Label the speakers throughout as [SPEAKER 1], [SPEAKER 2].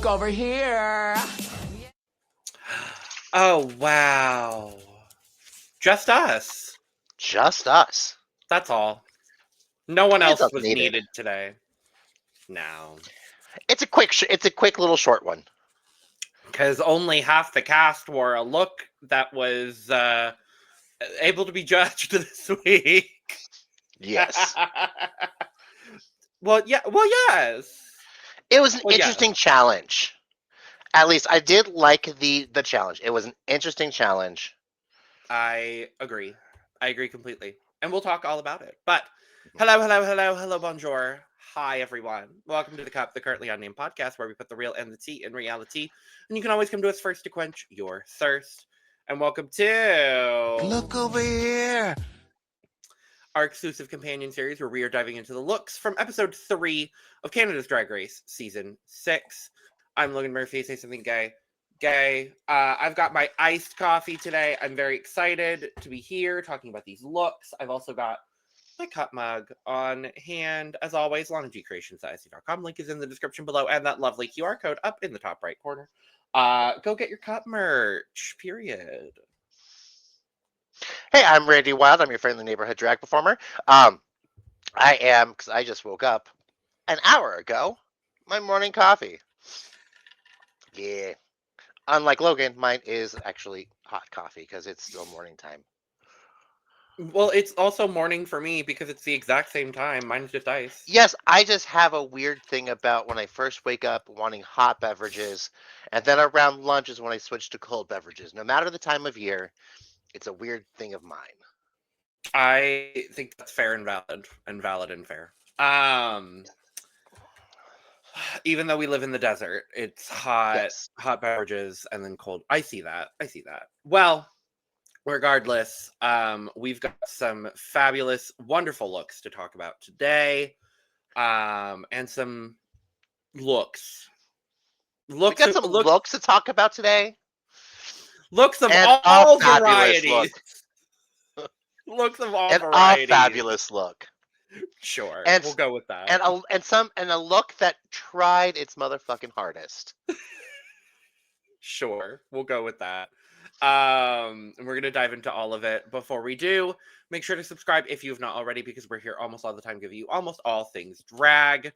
[SPEAKER 1] over here.
[SPEAKER 2] Oh, wow. Just us.
[SPEAKER 3] Just us.
[SPEAKER 2] That's all. No one else
[SPEAKER 3] Hands up
[SPEAKER 2] was needed today. No.
[SPEAKER 3] It's a quick little short one.
[SPEAKER 2] Because only half the cast wore a look that was able to be judged this week.
[SPEAKER 3] Yes.
[SPEAKER 2] Well, yes.
[SPEAKER 3] It was an interesting challenge. At least I did like the challenge. It was an interesting challenge.
[SPEAKER 2] I agree. I agree completely. And we'll talk all about it. But hello, bonjour. Hi, everyone. Welcome to The Cup, the Currently Unnamed Podcast, where we put the real and the tea in reality. And you can always come to us first to quench your thirst. And welcome to...
[SPEAKER 1] Look over here.
[SPEAKER 2] Our exclusive companion series where we are diving into the looks from episode 3 of Canada's Drag Race Season 6. I'm Logan Murphy. Say something gay. I've got my iced coffee today. I'm very excited to be here talking about these looks. I've also got my cup mug on hand. As always, longagcreations.etsy.com. Link is in the description below and that lovely QR code up in the top right corner. Go get your cup merch, period.
[SPEAKER 3] Hey, I'm Randy Wild. I'm your friendly neighborhood drag performer. I am, because I just woke up an hour ago, my morning coffee. Yeah. Unlike Logan, mine is actually hot coffee because it's still morning time.
[SPEAKER 2] Well, it's also morning for me because it's the exact same time. Mine's just ice.
[SPEAKER 3] Yes, I just have a weird thing about when I first wake up wanting hot beverages, and then around lunch is when I switch to cold beverages. No matter the time of year, it's a weird thing of mine.
[SPEAKER 2] I think that's fair and valid and fair. Even though we live in the desert, it's hot beverages and then cold. I see that. Well, regardless, we've got some fabulous, wonderful looks to talk about today. And some looks.
[SPEAKER 3] We got some looks to talk about today.
[SPEAKER 2] Looks of
[SPEAKER 3] and
[SPEAKER 2] all varieties. Looks of all varieties.
[SPEAKER 3] A fabulous look.
[SPEAKER 2] Sure,
[SPEAKER 3] and,
[SPEAKER 2] we'll go with that.
[SPEAKER 3] And a look that tried its motherfucking hardest.
[SPEAKER 2] Sure, we'll go with that. And we're gonna dive into all of it. Before we do, make sure to subscribe if you've not already, because we're here almost all the time giving you almost all things drag.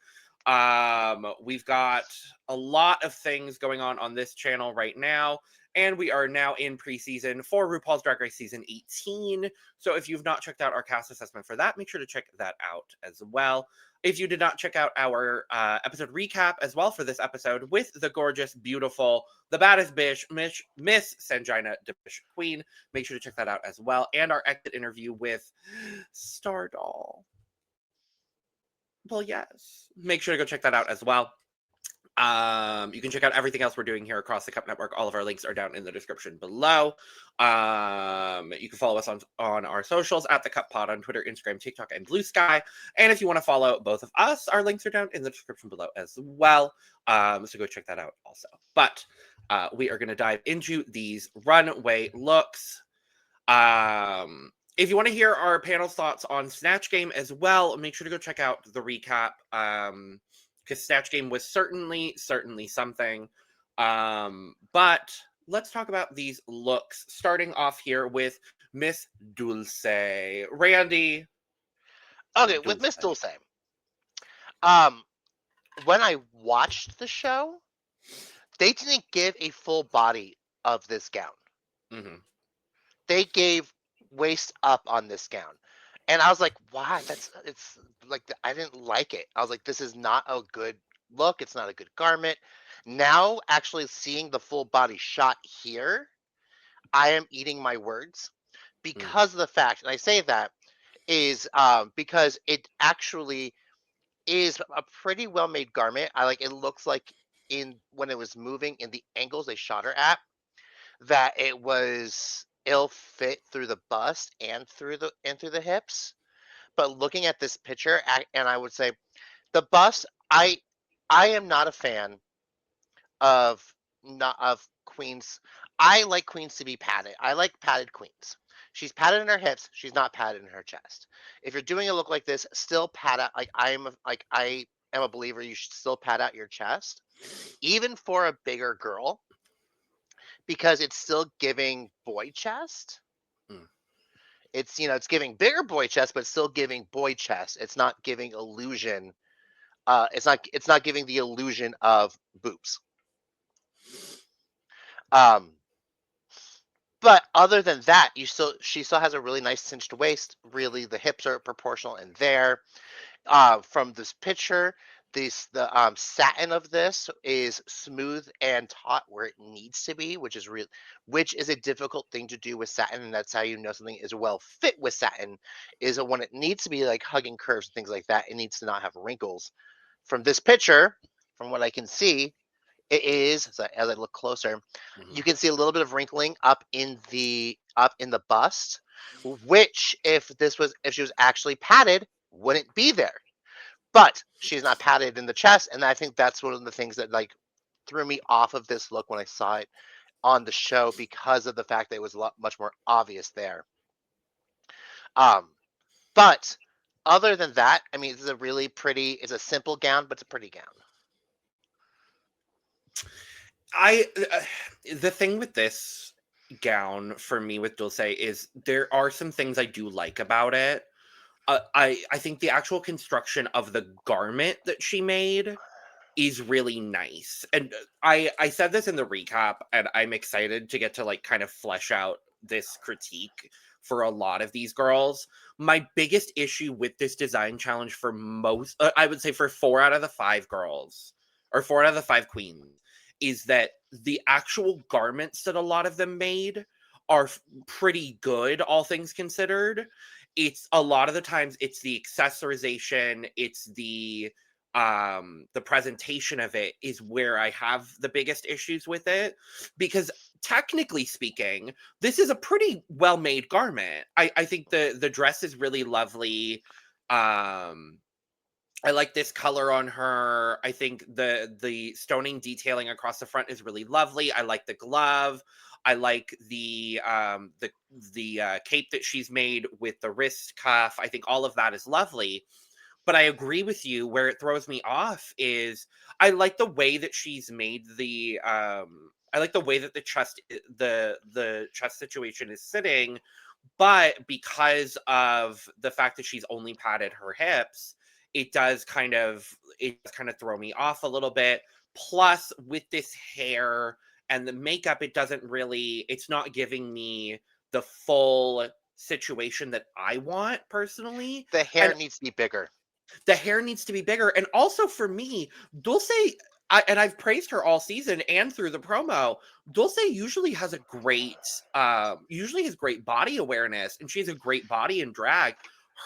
[SPEAKER 2] We've got a lot of things going on this channel right now. And we are now in preseason for RuPaul's Drag Race Season 18. So if you've not checked out our cast assessment for that, make sure to check that out as well. If you did not check out our episode recap as well for this episode with the gorgeous, beautiful, the baddest bitch, Miss Sanjina Debish Queen, make sure to check that out as well. And our exit interview with Stardoll. Well, yes. Make sure to go check that out as well. You can check out everything else we're doing here across the Cup Network. All of our links are down in the description below. You can follow us on our socials at The Cup Pod on Twitter, Instagram, TikTok, and Blue Sky. And if you want to follow both of us, our links are down in the description below as well. So go check that out also. But we are going to dive into these runway looks. If you want to hear our panel's thoughts on Snatch Game as well, make sure to go check out the recap. Because Snatch Game was certainly something. But let's talk about these looks, starting off here with Miss Dulce. Randy.
[SPEAKER 3] Okay, with Miss Dulce. When I watched the show, they didn't give a full body of this gown.
[SPEAKER 2] Mm-hmm.
[SPEAKER 3] They gave waist up on this gown. And I was like, why? It's like, I didn't like it. I was like, this is not a good look. It's not a good garment. Now, actually seeing the full body shot here, I am eating my words because of the fact, and I say that is because it actually is a pretty well made garment. It looks like when it was moving in the angles they shot her at, that it was ill fit through the bust and through the hips. But looking at this picture, and I would say the bust, I am not a fan of queens. I like queens to be padded. I like padded queens. She's padded in her hips. She's not padded in her chest. If you're doing a look like this, still pad it. am a believer you should still pad out your chest, even for a bigger girl, because it's still giving boy chest.
[SPEAKER 2] Mm.
[SPEAKER 3] It's, you know, it's giving bigger boy chest, but still giving boy chest. It's not giving illusion. It's not giving the illusion of boobs. Um, but other than that, she still has a really nice cinched waist. Really, the hips are proportional in there. From this picture, the satin of this is smooth and taut where it needs to be, which is a difficult thing to do with satin, and that's how you know something is well fit with satin, is that when it needs to be like hugging curves and things like that, it needs to not have wrinkles. From this picture, from what I can see, it is, as I look closer, you can see a little bit of wrinkling up in the bust, which if she was actually padded, wouldn't be there. But she's not padded in the chest, and I think that's one of the things that like threw me off of this look when I saw it on the show, because of the fact that it was much more obvious there. But other than that, I mean, it's a simple gown, but it's a pretty gown.
[SPEAKER 2] The thing with this gown for me with Dulce is there are some things I do like about it. I think the actual construction of the garment that she made is really nice. And I said this in the recap, and I'm excited to get to like kind of flesh out this critique for a lot of these girls. My biggest issue with this design challenge for most, I would say for 4 out of the 5 girls, or 4 out of the 5 queens, is that the actual garments that a lot of them made are pretty good, all things considered. It's a lot of the times it's the accessorization, it's the presentation of it is where I have the biggest issues with it, because technically speaking, this is a pretty well made garment. I think the dress is really lovely. I like this color on her. I think the stoning detailing across the front is really lovely. I like the glove. I like the cape that she's made with the wrist cuff. I think all of that is lovely. But I agree with you. Where it throws me off is I like the way that she's made the I like the way that the chest situation is sitting, but because of the fact that she's only padded her hips, it does kind of throw me off a little bit. Plus, with this hair and the makeup, it's not giving me the full situation that I want personally.
[SPEAKER 3] The hair
[SPEAKER 2] And
[SPEAKER 3] needs to be bigger.
[SPEAKER 2] the hair needs to be bigger. And also for me, Dulce, and I've praised her all season and through the promo. Dulce usually has great body awareness, and she has a great body in drag.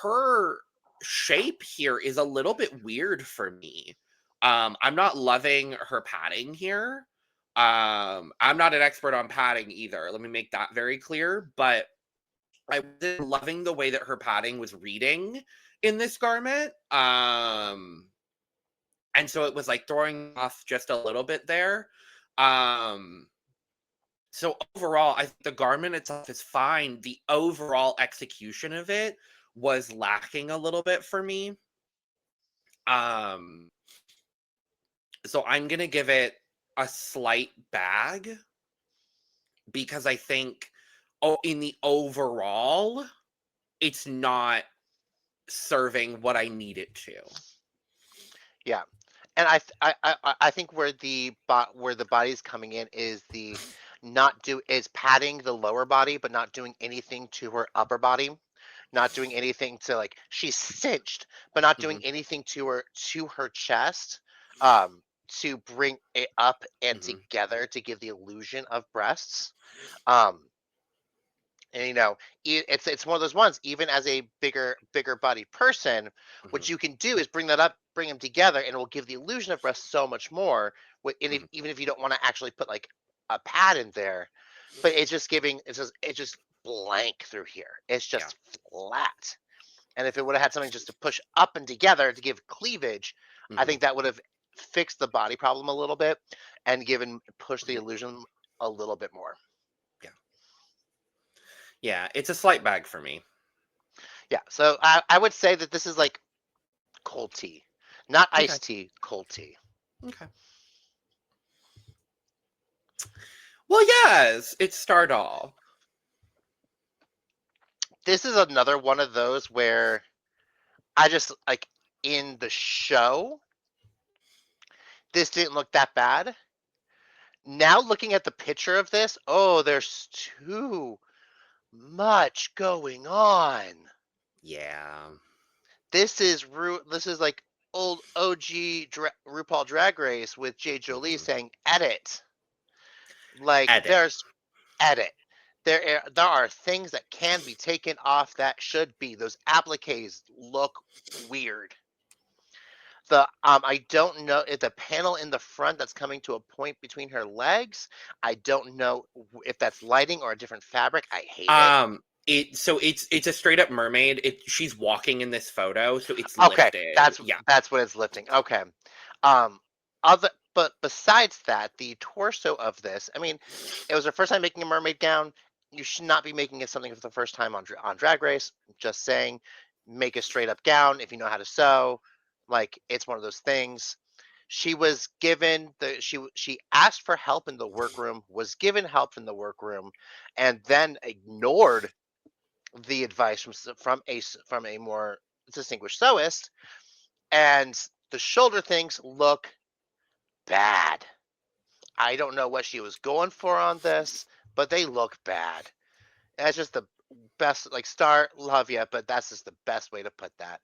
[SPEAKER 2] Her shape here is a little bit weird for me. I'm not loving her padding here. I'm not an expert on padding either. Let me make that very clear. But I wasn't loving the way that her padding was reading in this garment. And so it was like throwing off just a little bit there. Um, so overall, I think the garment itself is fine. The overall execution of it was lacking a little bit for me. Um, so I'm gonna give it a slight bag, because I think in the overall, it's not serving what I need it to.
[SPEAKER 3] Yeah, and I think where the body's coming in is the not do is padding the lower body, but not doing anything to her upper body, not doing anything to, like, she's cinched, but not doing
[SPEAKER 2] Mhm,
[SPEAKER 3] anything to her chest, um, to bring it up and
[SPEAKER 2] mhm,
[SPEAKER 3] together to give the illusion of breasts. Um, and it's one of those ones. Even as a bigger body person, what
[SPEAKER 2] mhm,
[SPEAKER 3] you can do is bring them together, and it will give the illusion of breast so much more.
[SPEAKER 2] mhm,
[SPEAKER 3] Even if you don't want to actually put like a pad in there, but it's just blank through here. It's
[SPEAKER 2] yeah.
[SPEAKER 3] just flat. And if it would have had something just to push up and together to give cleavage, I
[SPEAKER 2] Mhm,
[SPEAKER 3] think that would have fixed the body problem a little bit and given push the
[SPEAKER 2] mhm,
[SPEAKER 3] illusion a little bit more.
[SPEAKER 2] yeah. Yeah, it's a slight bag for me.
[SPEAKER 3] Yeah, so I would say that this is like cold tea. Not
[SPEAKER 2] Okay.
[SPEAKER 3] iced tea, cold tea.
[SPEAKER 2] Okay. Well, yes, it's Stardoll.
[SPEAKER 3] This is another one of those where I just like in the show, this didn't look that bad. Now looking at the picture of this, oh, there's too much going on.
[SPEAKER 2] Yeah.
[SPEAKER 3] This is like old OG RuPaul Drag Race with J. Jolie saying edit. Like
[SPEAKER 2] Edit.
[SPEAKER 3] there's edit. There are things that can be taken off that should be. Those appliques look weird. I don't know if the panel in the front that's coming to a point between her legs. I don't know if that's lighting or a different fabric. I hate it.
[SPEAKER 2] It's a straight up mermaid. She's walking in this photo, so it's
[SPEAKER 3] Okay,
[SPEAKER 2] lifted. Yeah.
[SPEAKER 3] that's what it's lifting. Okay. Um but besides that, the torso of this, I mean, it was her first time making a mermaid gown. You should not be making it something for the first time on Drag Race. Just saying, make a straight up gown if you know how to sew. Like it's one of those things. She was given she asked for help in the workroom, was given help in the workroom, and then ignored the advice from a more distinguished sewist, and the shoulder things look bad. I don't know what she was going for on this, but they look bad. That's just the best. Like, Star, love you, but that's just the best way to put that.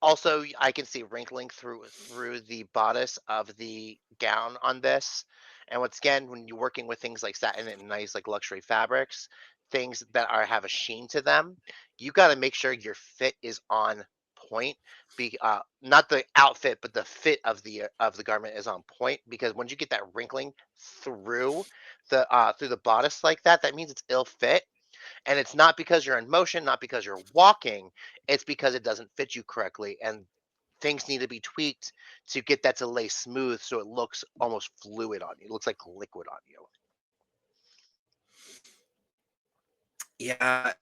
[SPEAKER 3] Also, I can see wrinkling through the bodice of the gown on this. And once again, when you're working with things like satin and nice like luxury fabrics, things that have a sheen to them, you got to make sure your fit is on point. Not the outfit, but the fit of the garment is on point. Because once you get that wrinkling through the bodice like that, that means it's ill fit. And it's not because you're in motion, not because you're walking. It's because it doesn't fit you correctly, and things need to be tweaked to get that to lay smooth so it looks almost fluid on you. It looks like liquid on you.
[SPEAKER 2] Yeah.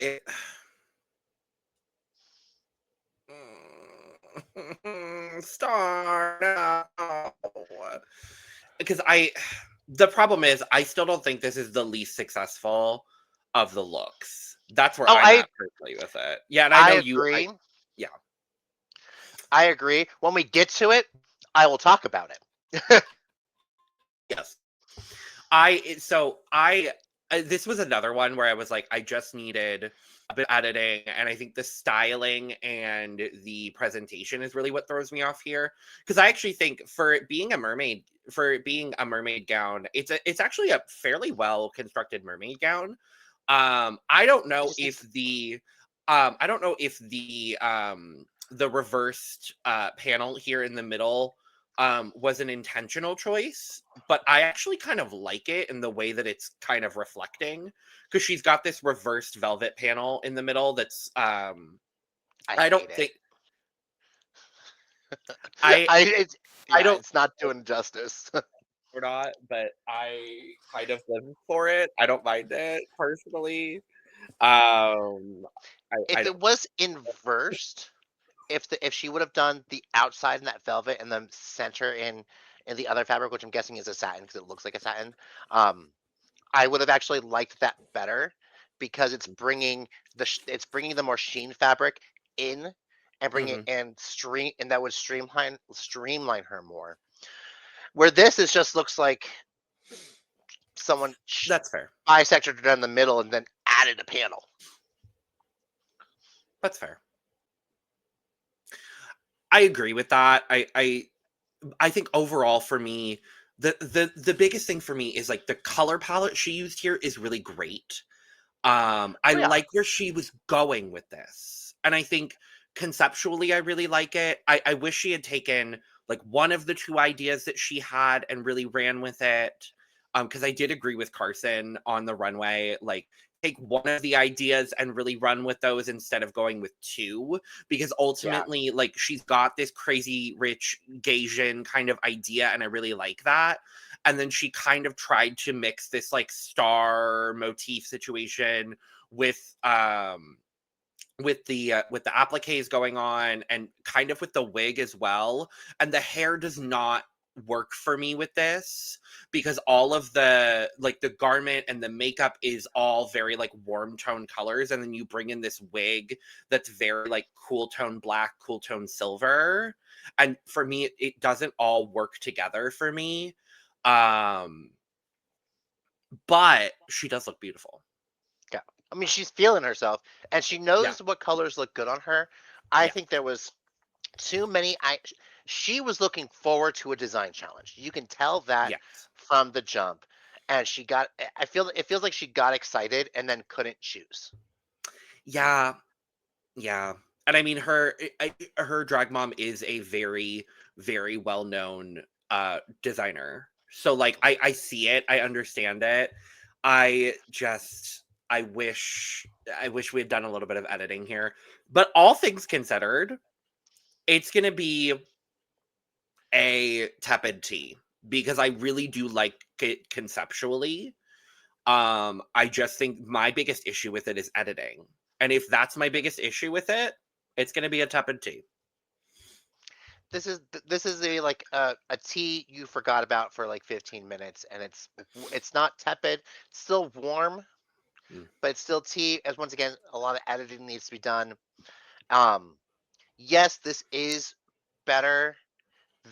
[SPEAKER 2] Star. No. Because the problem is, I still don't think this is the least successful of the looks. That's where
[SPEAKER 3] Oh,
[SPEAKER 2] I'm at personally with it. Yeah, and I
[SPEAKER 3] I
[SPEAKER 2] know
[SPEAKER 3] agree.
[SPEAKER 2] yeah.
[SPEAKER 3] I agree. When we get to it, I will talk about it.
[SPEAKER 2] Yes. This was another one where I was like, I just needed a bit of editing, and I think the styling and the presentation is really what throws me off here. Because I actually think for it being a mermaid gown, it's actually a fairly well constructed mermaid gown. I don't know if the reversed panel here in the middle was an intentional choice, but I actually kind of like it in the way that it's kind of reflecting, because she's got this reversed velvet panel in the middle that's I don't think
[SPEAKER 3] it's not doing justice.
[SPEAKER 2] or not, but I kind of live for it. I don't mind it personally. I
[SPEAKER 3] If
[SPEAKER 2] don't.
[SPEAKER 3] it was inversed, if she would have done the outside in that velvet and then center in the other fabric, which I'm guessing is a satin because it looks like a satin, I would have actually liked that better, because it's bringing the more sheen fabric in and bringing
[SPEAKER 2] Mhm.
[SPEAKER 3] and that would streamline her more. Where this is just looks like someone
[SPEAKER 2] That's fair.
[SPEAKER 3] bisected it down the middle and then added a panel.
[SPEAKER 2] That's fair. I agree with that. I think overall for me, the biggest thing for me is like the color palette she used here is really great. I
[SPEAKER 3] Oh, yeah.
[SPEAKER 2] like where she was going with this, and I think conceptually I really like it. I wish she had taken like one of the two ideas that she had and really ran with it. Because I did agree with Carson on the runway, like take one of the ideas and really run with those instead of going with two, because ultimately like she's got this crazy rich Gaysian kind of idea and I really like that. And then she kind of tried to mix this like star motif situation with with the appliques going on, and kind of with the wig as well. And the hair does not work for me with this, because all of the like the garment and the makeup is all very like warm tone colors, and then you bring in this wig that's very like cool tone black, cool tone silver, and for me it doesn't all work together for me. um but she does look beautiful.
[SPEAKER 3] Yeah. I mean, she's feeling herself, and she
[SPEAKER 2] Yeah.
[SPEAKER 3] knows what colors look good on her. I
[SPEAKER 2] Yeah.
[SPEAKER 3] think there was too many. She was looking forward to a design challenge. You can tell that
[SPEAKER 2] Yes.
[SPEAKER 3] from the jump, and she got. I feel it feels like she got excited and then couldn't choose.
[SPEAKER 2] Yeah. Yeah. And I mean, her drag mom is a very, very well known designer. So like I see it, I understand it. I just I wish we had done a little bit of editing here. But all things considered, it's gonna be a tepid tea, because I really do like it conceptually. I just think my biggest issue with it is editing. And if that's my biggest issue with it, it's going to be a tepid tea.
[SPEAKER 3] This is a like a tea you forgot about for like 15 minutes, and it's not tepid, it's still warm,
[SPEAKER 2] Mm.
[SPEAKER 3] but it's still tea. As once again, a lot of editing needs to be done. Um, yes, this is better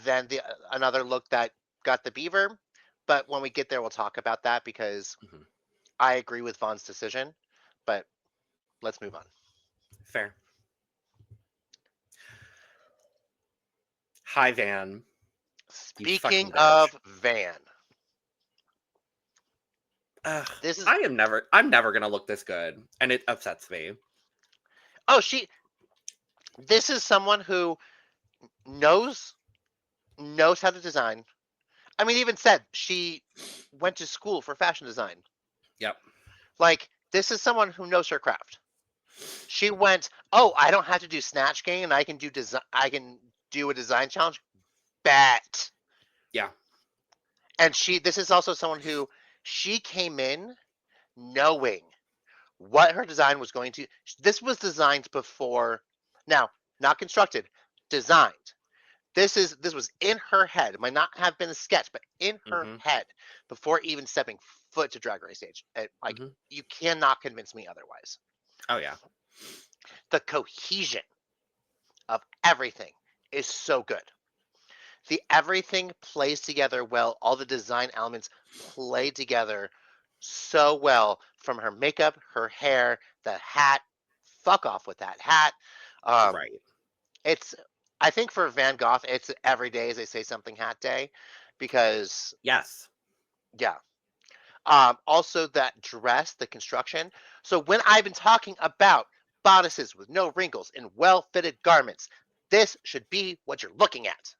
[SPEAKER 3] than the another look that got the beaver, but when we get there, we'll talk about that because
[SPEAKER 2] Mhm.
[SPEAKER 3] I agree with Vaughn's decision. But let's move on.
[SPEAKER 2] Fair. Hi, Van. You
[SPEAKER 3] Speaking
[SPEAKER 2] fucking bitch.
[SPEAKER 3] of Van,
[SPEAKER 2] Ugh,
[SPEAKER 3] this is
[SPEAKER 2] I'm never going to look this good. And it upsets me.
[SPEAKER 3] oh she this is someone who knows knows how to design. I mean, even said she went to school for fashion design.
[SPEAKER 2] Yep.
[SPEAKER 3] Like, this is someone who knows her craft. She went, oh, I don't have to do snatch game, and I can do design. I can do a design challenge. Bet.
[SPEAKER 2] Yeah.
[SPEAKER 3] And this is also someone who she came in knowing what her design was going to. This was designed before, now not constructed, designed. This was in her head. It might not have been a sketch, but in her
[SPEAKER 2] Hmm.
[SPEAKER 3] head before even stepping foot to Drag Race stage. Like,
[SPEAKER 2] Hmm.
[SPEAKER 3] you cannot convince me otherwise.
[SPEAKER 2] Oh, yeah.
[SPEAKER 3] The cohesion of everything is so good. The everything plays together well. All the design elements play together so well, from her makeup, her hair, the hat. Fuck off with that hat. Um,
[SPEAKER 2] Right.
[SPEAKER 3] it's I think for Van Gogh, it's every day as they say something hat day, because
[SPEAKER 2] Yes.
[SPEAKER 3] yeah. Also that dress, the construction. So when I've been talking about bodices with no wrinkles and well-fitted garments, this should be what you're looking at.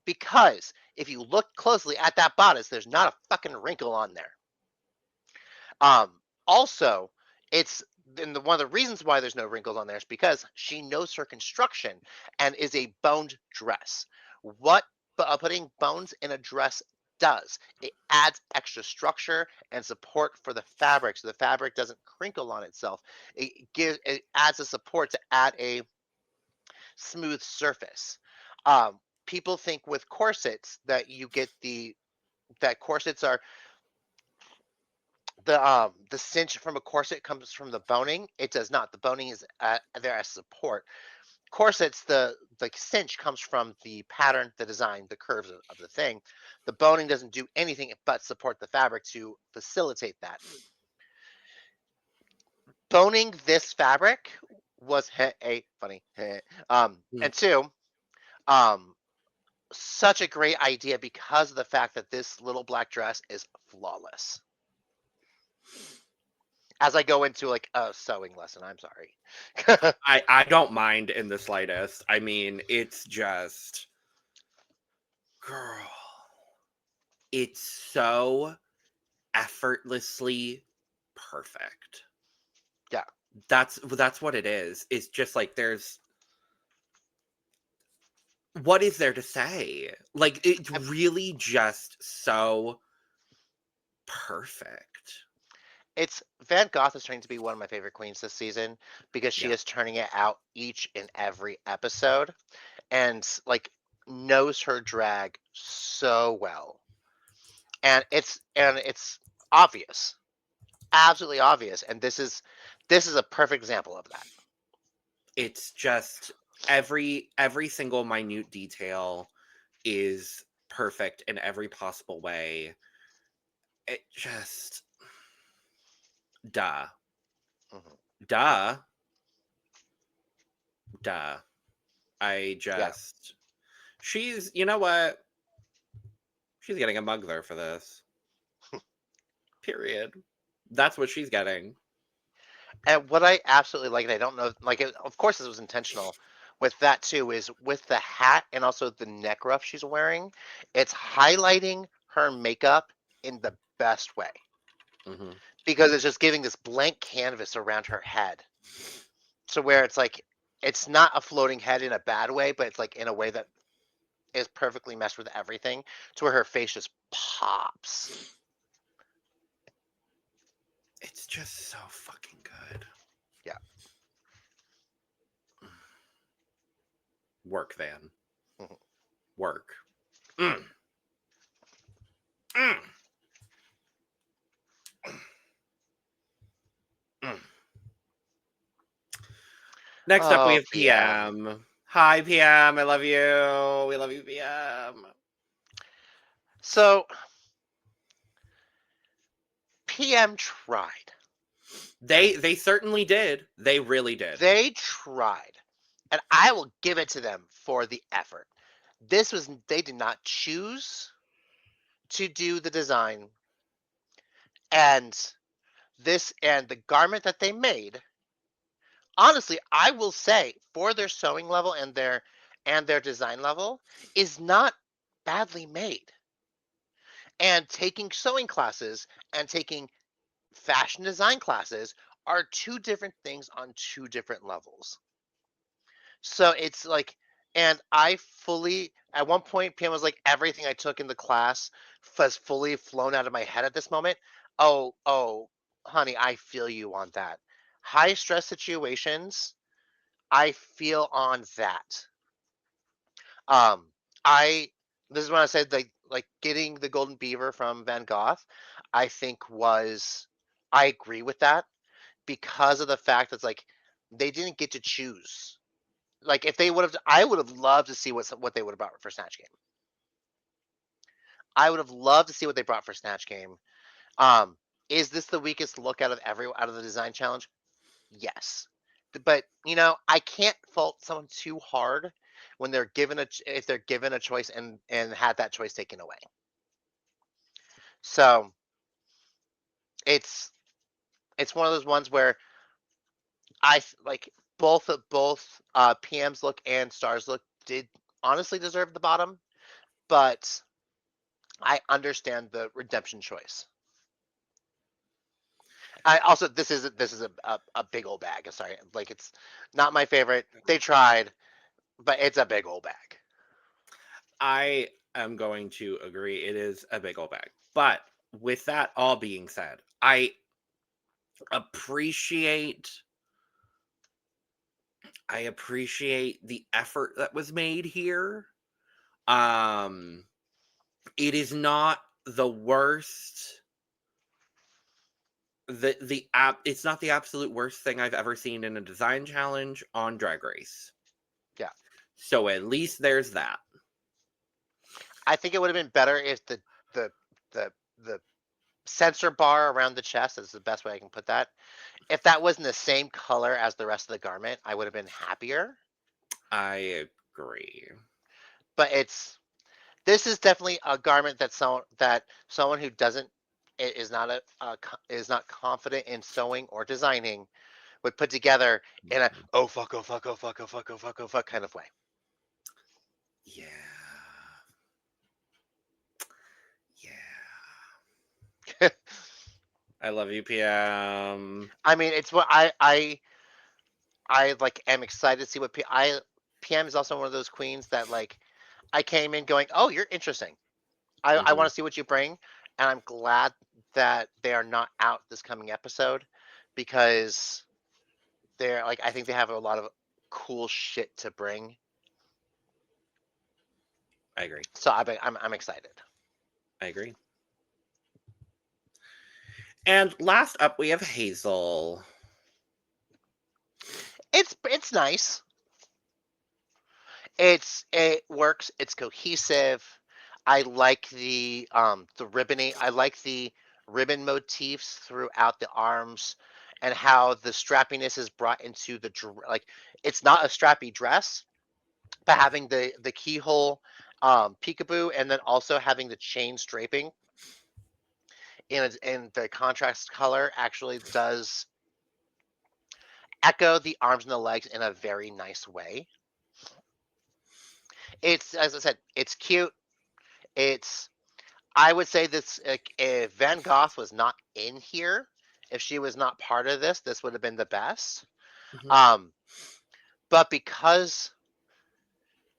[SPEAKER 3] Because if you look closely at that bodice, there's not a fucking wrinkle on there. Also, it's one of the reasons why there's no wrinkles on there is because she knows her construction and is a boned dress. What putting bones in a dress does, it adds extra structure and support for the fabric, so the fabric doesn't crinkle on itself. It adds a support to add a smooth surface. People think with corsets that you get that corsets are the cinch from a corset comes from the boning. It does not. The boning is there as support. Corsets, the cinch comes from the pattern, the design, the curves of the thing. The boning doesn't do anything but support the fabric to facilitate that. Boning this fabric was a funny
[SPEAKER 2] Mm.
[SPEAKER 3] and two, um such a great idea because of the fact that this little black dress is flawless. As I go into like a sewing lesson, I'm sorry.
[SPEAKER 2] I don't mind in the slightest. I mean, it's just, girl, it's so effortlessly perfect.
[SPEAKER 3] Yeah.
[SPEAKER 2] That's what it is. It's just like there's what is there to say? Like it's
[SPEAKER 3] And,
[SPEAKER 2] really just so perfect.
[SPEAKER 3] it's Van Goth is turning to be one of my favorite queens this season because she
[SPEAKER 2] Yeah.
[SPEAKER 3] is turning it out each and every episode and like knows her drag so well. And it's obvious. Absolutely obvious. And this is a perfect example of that.
[SPEAKER 2] It's just every single minute detail is perfect in every possible way. It just duh.
[SPEAKER 3] Mhm.
[SPEAKER 2] Duh. Duh. I
[SPEAKER 3] Yeah.
[SPEAKER 2] just she's you know what? She's getting a mug there for this. Period. That's what she's getting.
[SPEAKER 3] And what I absolutely like, and I don't know, like, of course, this was intentional with that too, is with the hat and also the neck ruff she's wearing, it's highlighting her makeup in the best way
[SPEAKER 2] Hmm.
[SPEAKER 3] because it's just giving this blank canvas around her head. So where it's like, it's not a floating head in a bad way, but it's like in a way that is perfectly meshed with everything to where her face just pops.
[SPEAKER 2] It's just so fucking good.
[SPEAKER 3] Yeah.
[SPEAKER 2] Work, Van.
[SPEAKER 3] Mhm.
[SPEAKER 2] Work. Mm. Mm. Mm. Next up, we
[SPEAKER 3] Oh,
[SPEAKER 2] have
[SPEAKER 3] PM.
[SPEAKER 2] PM. Hi, PM. I love you. We love you, PM.
[SPEAKER 3] So PM tried.
[SPEAKER 2] They certainly did. They really did.
[SPEAKER 3] They tried. And I will give it to them for the effort. They did not choose to do the design, and the garment that they made, honestly, I will say for their sewing level and their design level is not badly made. And taking sewing classes and taking fashion design classes are two different things on two different levels. So it's like, and I fully, at one point, PM was like, everything I took in the class was fully flown out of my head at this moment. Oh, honey, I feel you on that. High stress situations, I feel on that. Um, I, this is when I said like getting the golden beaver from Van Gogh, I think I agree with that because of the fact that it's like they didn't get to choose. Like if they would have, I would have loved to see what they would have brought for Snatch Game. I would have loved to see what they brought for Snatch Game. Um, is this the weakest look out of the design challenge? Yes, but I can't fault someone too hard when they're given if they're given a choice and had that choice taken away. So it's it's one of those ones where like both PM's look and Stars look did honestly deserve the bottom, but I understand the redemption choice. I also this is a big old bag. Sorry, like it's not my favorite. They tried, but it's a big old bag.
[SPEAKER 2] I am going to agree. It is a big old bag. But with that all being said, I appreciate the effort that was made here. Um it is not the worst the app it's not the absolute worst thing I've ever seen in a design challenge on Drag Race.
[SPEAKER 3] Yeah,
[SPEAKER 2] So at least there's that.
[SPEAKER 3] I think it would have been better if the the the sensor bar around the chest is the best way I can put that. If that wasn't the same color as the rest of the garment, I would have been happier.
[SPEAKER 2] I agree.
[SPEAKER 3] But this is definitely a garment that someone who doesn't is not confident in sewing or designing would put together in a oh fuck oh fuck oh fuck oh fuck oh fuck oh fuck kind of way.
[SPEAKER 2] Yeah. Yeah. I love you, PM.
[SPEAKER 3] I mean, it's what I like am excited to see PM is also one of those queens that like I came in going, oh, you're interesting. I
[SPEAKER 2] Hmm.
[SPEAKER 3] want to see what you bring, and I'm glad that they are not out this coming episode because they're like, I think they have a lot of cool shit to bring.
[SPEAKER 2] I agree.
[SPEAKER 3] So I'm excited.
[SPEAKER 2] I agree. And last up, we have Hazel.
[SPEAKER 3] It's nice. It works. It's cohesive. I like the ribbony. I like the ribbon motifs throughout the arms, and how the strappiness is brought into the like. It's not a strappy dress, but having the keyhole peekaboo, and then also having the chain draping in the contrast color actually does echo the arms and the legs in a very nice way. It's, as I said, it's cute. It's, I would say this, if Van Goth was not in here, if she was not part of this, this would have been the best.
[SPEAKER 2] Mhm.
[SPEAKER 3] But because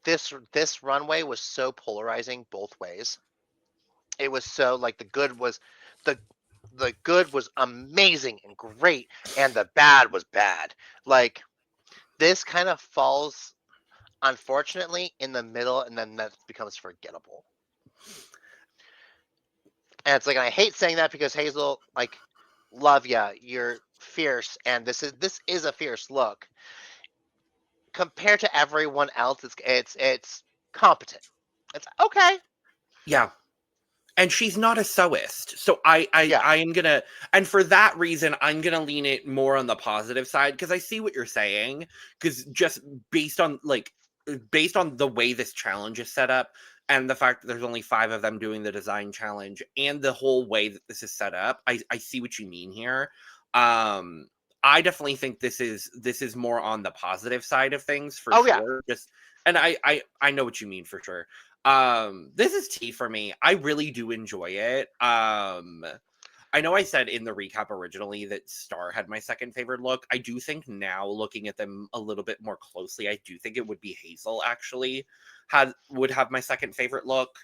[SPEAKER 3] this runway was so polarizing both ways, it was so like the good was amazing and great, and the bad was bad. Like, this kind of falls, unfortunately, in the middle, and then that becomes forgettable. And it's like, and I hate saying that because Hazel, like, love ya, you're fierce, and this is a fierce look. Compared to everyone else, it's competent. It's okay.
[SPEAKER 2] Yeah. And she's not a sewist. So
[SPEAKER 3] Yeah.
[SPEAKER 2] I am gonna, and for that reason, I'm gonna lean it more on the positive side, because I see what you're saying. Because just based on the way this challenge is set up, and the fact that there's only 5 of them doing the design challenge, and the whole way that this is set up, I see what you mean here. I definitely think this is more on the positive side of things for
[SPEAKER 3] Oh,
[SPEAKER 2] sure.
[SPEAKER 3] yeah.
[SPEAKER 2] Just, and I know what you mean for sure. This is tea for me. I really do enjoy it. I know I said in the recap originally that Star had my second favorite look. I do think now, looking at them a little bit more closely, I do think it would be Hazel actually would have my second favorite look.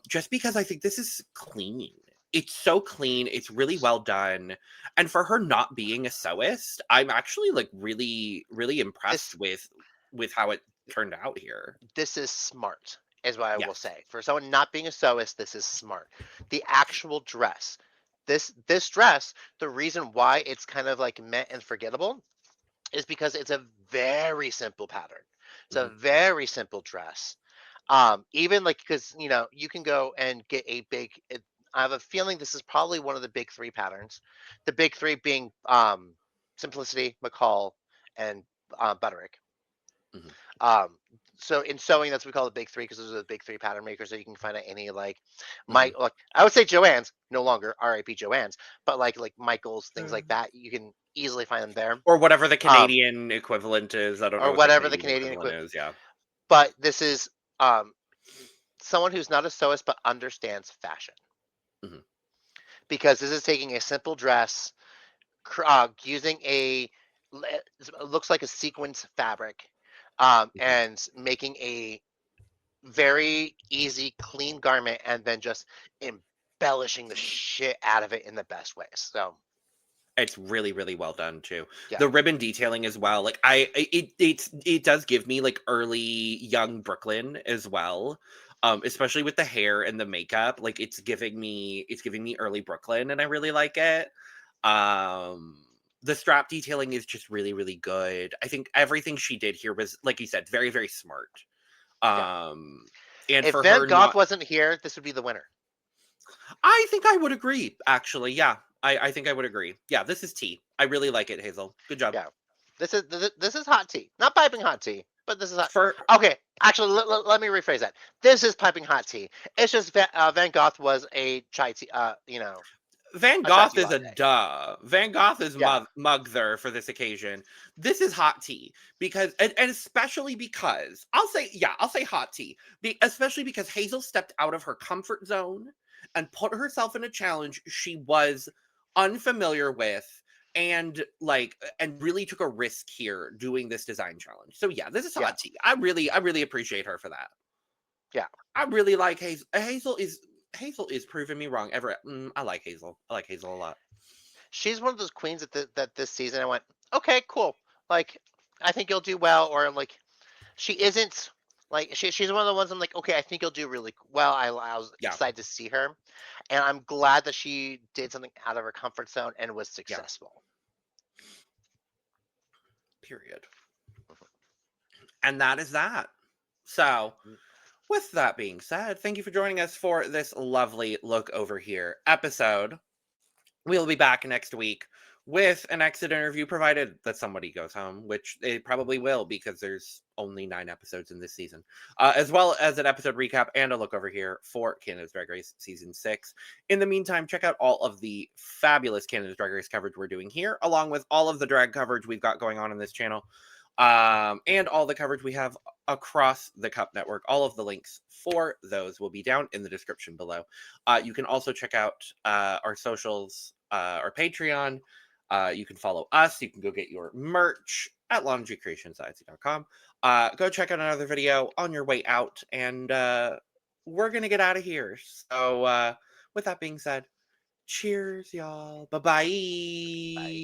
[SPEAKER 2] Just because I think this is clean. It's so clean. It's really well done. And for her not being a sewist, I'm actually like really, really impressed with how it turned out here.
[SPEAKER 3] This is smart, is what I will
[SPEAKER 2] Yes.
[SPEAKER 3] say. For someone not being a sewist, this is smart. The actual dress, this dress, the reason why it's kind of like meh and forgettable is because it's a very simple pattern. It's a
[SPEAKER 2] Mhm.
[SPEAKER 3] very simple dress. Even like, because you can go and get a big. I have a feeling this is probably one of the big 3 patterns. The big 3 being Simplicity, McCall, and Butterick.
[SPEAKER 2] Mhm.
[SPEAKER 3] Um, so in sewing, that's what we call the big 3, because those are the big 3 pattern makers that you can find at any like
[SPEAKER 2] Mhm.
[SPEAKER 3] like, I would say Joann's, no longer R.I.P. Joann's, but like Michael's, things like that, you can easily find them there.
[SPEAKER 2] Or whatever the
[SPEAKER 3] Um,
[SPEAKER 2] Canadian equivalent is. I don't know
[SPEAKER 3] or
[SPEAKER 2] what the
[SPEAKER 3] whatever the
[SPEAKER 2] Canadian
[SPEAKER 3] Canadian
[SPEAKER 2] equivalent
[SPEAKER 3] equivalent.
[SPEAKER 2] is. Yeah.
[SPEAKER 3] But this is someone who's not a sewist but understands fashion,
[SPEAKER 2] Mhm.
[SPEAKER 3] because this is taking a simple dress, using it looks like a sequence fabric,
[SPEAKER 2] Mhm.
[SPEAKER 3] and making a very easy, clean garment, and then just embellishing the shit out of it in the best ways. So
[SPEAKER 2] It's really, really well done too.
[SPEAKER 3] yeah,
[SPEAKER 2] The ribbon detailing as well. Like it does give me like early young Brooklyn as well. Especially with the hair and the makeup. Like it's giving me early Brooklyn, and I really like it. Um the strap detailing is just really, really good. I think everything she did here was, like you said, very, very smart.
[SPEAKER 3] yeah.
[SPEAKER 2] Um and
[SPEAKER 3] If
[SPEAKER 2] for
[SPEAKER 3] Van
[SPEAKER 2] her
[SPEAKER 3] Goth
[SPEAKER 2] not,
[SPEAKER 3] wasn't here, this would be the winner.
[SPEAKER 2] I think I would agree, actually. Yeah. I think I would agree. Yeah, this is tea. I really like it, Hazel. Good job.
[SPEAKER 3] Yeah, this is hot tea, not piping hot tea, but this is hot.
[SPEAKER 2] For
[SPEAKER 3] Okay, actually, let me rephrase that. This is piping hot tea. It's just Van Goth was a chai tea,
[SPEAKER 2] Van
[SPEAKER 3] a chai
[SPEAKER 2] Goth
[SPEAKER 3] tea
[SPEAKER 2] is a
[SPEAKER 3] latte.
[SPEAKER 2] duh. Van Goth is
[SPEAKER 3] Yeah,
[SPEAKER 2] Mugther for this occasion. This is hot tea because, and especially because I'll say hot tea, especially because Hazel stepped out of her comfort zone and put herself in a challenge she was unfamiliar with, and really took a risk here doing this design challenge. So yeah, this is
[SPEAKER 3] yeah,
[SPEAKER 2] hot tea. I really appreciate her for that.
[SPEAKER 3] yeah.
[SPEAKER 2] I really like Hazel. Hazel is Hazel is proving me wrong. I like Hazel. I like Hazel a lot.
[SPEAKER 3] She's one of those queens that this season I went, okay, cool. Like, I think you'll do well, or like, she isn't like she's one of the ones I'm like, okay, I think you'll do really well. I was
[SPEAKER 2] Yeah.
[SPEAKER 3] excited to see her, and I'm glad that she did something out of her comfort zone and was successful.
[SPEAKER 2] Period. And that is that. So, with that being said, thank you for joining us for this lovely Look Over Here episode. We'll be back next week with an exit interview, provided that somebody goes home, which they probably will because there's only 9 episodes in this season, as well as an episode recap and a look over here for Canada's Drag Race Season 6. In the meantime, check out all of the fabulous Canada's Drag Race coverage we're doing here, along with all of the drag coverage we've got going on this channel, and all the coverage we have across the Cup Network. All of the links for those will be down in the description below. You can also check out our socials, our Patreon. You can follow us. You can go get your merch at laundrycreationsitsy.com. Go check out another video on your way out, and we're going to get out of here. So with that being said, cheers, y'all. Bye-bye.
[SPEAKER 3] Bye.